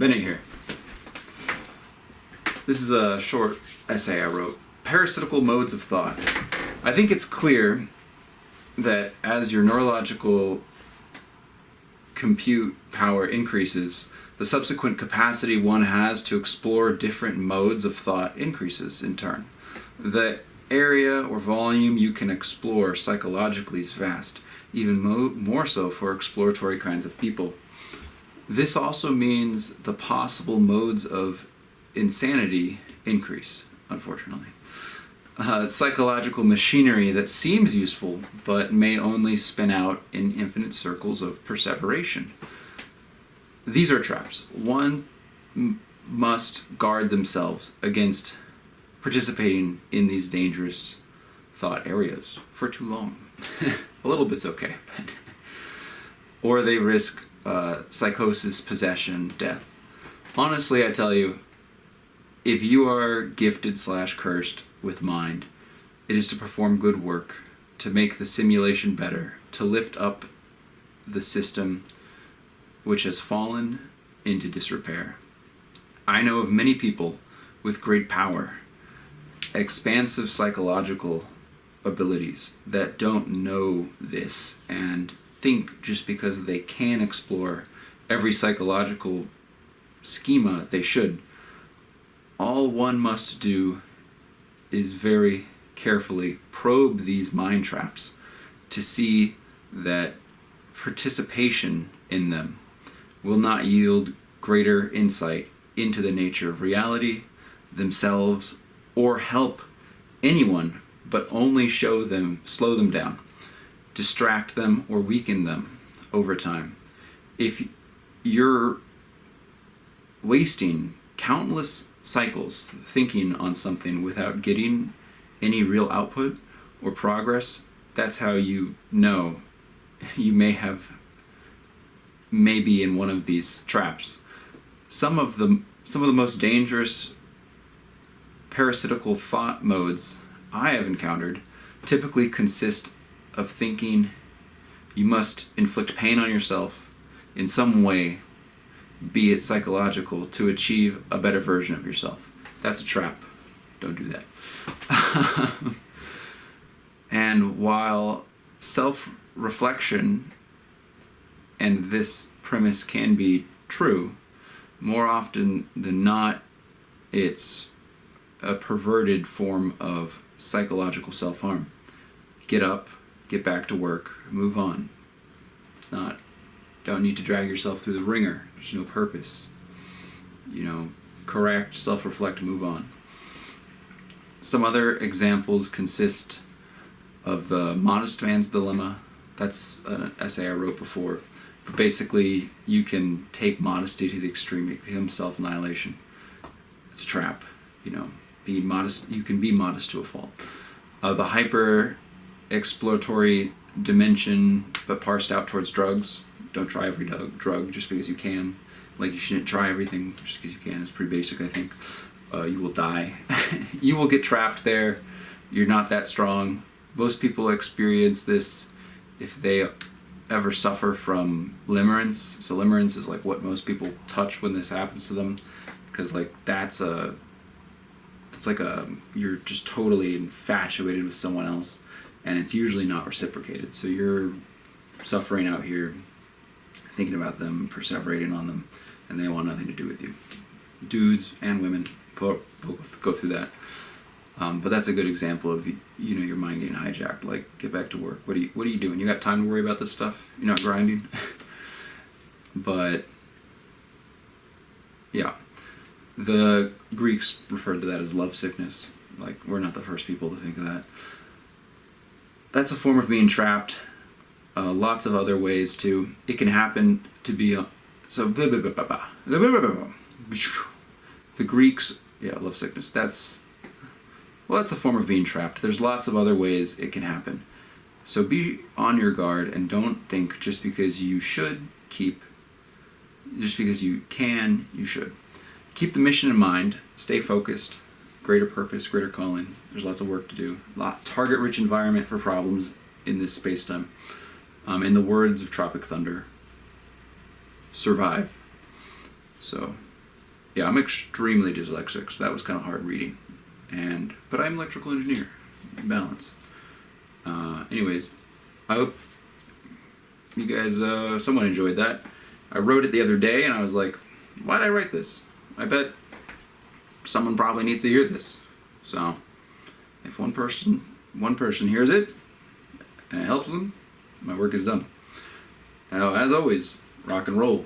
Bennett here. This is a short essay I wrote. Parasitical modes of thought. I think it's clear that as your neurological compute power increases, the subsequent capacity one has to explore different modes of thought increases in turn. The area or volume you can explore psychologically is vast, even more so for exploratory kinds of people. This also means the possible modes of insanity increase, unfortunately. Psychological machinery that seems useful but may only spin out in infinite circles of perseveration. These are traps. One must guard themselves against participating in these dangerous thought areas for too long. A little bit's okay. Or they risk psychosis, possession, death. Honestly, I tell you, if you are gifted/cursed with mind, it is to perform good work, to make the simulation better, to lift up the system which has fallen into disrepair. I know of many people with great power, expansive psychological abilities, that don't know this and think just because they can explore every psychological schema they should. All one must do is very carefully probe these mind traps to see that participation in them will not yield greater insight into the nature of reality, themselves, or help anyone, but only slow them down, distract them, or weaken them over time. If you're wasting countless cycles thinking on something without getting any real output or progress, that's how you know you may be in one of these traps. Some of the most dangerous parasitical thought modes I have encountered typically consist of thinking you must inflict pain on yourself in some way, be it psychological, to achieve a better version of yourself. That's a trap. Don't do that. And while self-reflection and this premise can be true, more often than not, it's a perverted form of psychological self-harm. Get up, get back to work, move on. Don't need to drag yourself through the ringer. There's no purpose. Correct, self-reflect, move on. Some other examples consist of the modest man's dilemma. That's an essay I wrote before. But basically, you can take modesty to the extreme. It becomes self-annihilation. It's a trap. Being modest, you can be modest to a fault. The hyper-exploratory dimension, but parsed out towards drugs. Don't try every drug just because you can. Like, you shouldn't try everything just because you can. It's pretty basic, I think. You will die. You will get trapped there. You're not that strong. Most people experience this if they ever suffer from limerence. So limerence is like what most people touch when this happens to them, because you're just totally infatuated with someone else, and it's usually not reciprocated. So you're suffering out here, thinking about them, perseverating on them, and they want nothing to do with you. Dudes and women both go through that. But that's a good example of your mind getting hijacked. Like, get back to work. What are you doing? You got time to worry about this stuff? You're not grinding? But yeah, the Greeks referred to that as love sickness. Like, we're not the first people to think of that. That's a form of being trapped. Lots of other ways too. It can happen to be the Greeks, love sickness. That's a form of being trapped. There's lots of other ways it can happen. So be on your guard and don't think just because you can, you should. Keep the mission in mind. Stay focused. Greater purpose, greater calling. There's lots of work to do. Target-rich environment for problems in this space-time. In the words of Tropic Thunder, survive. So yeah, I'm extremely dyslexic, so that was kind of hard reading. But I'm an electrical engineer. Balance. Anyways, I hope you guys, somewhat enjoyed that. I wrote it the other day, and I was like, why did I write this? I bet someone probably needs to hear this. So, if one person hears it, and it helps them, my work is done. Now, as always, rock and roll.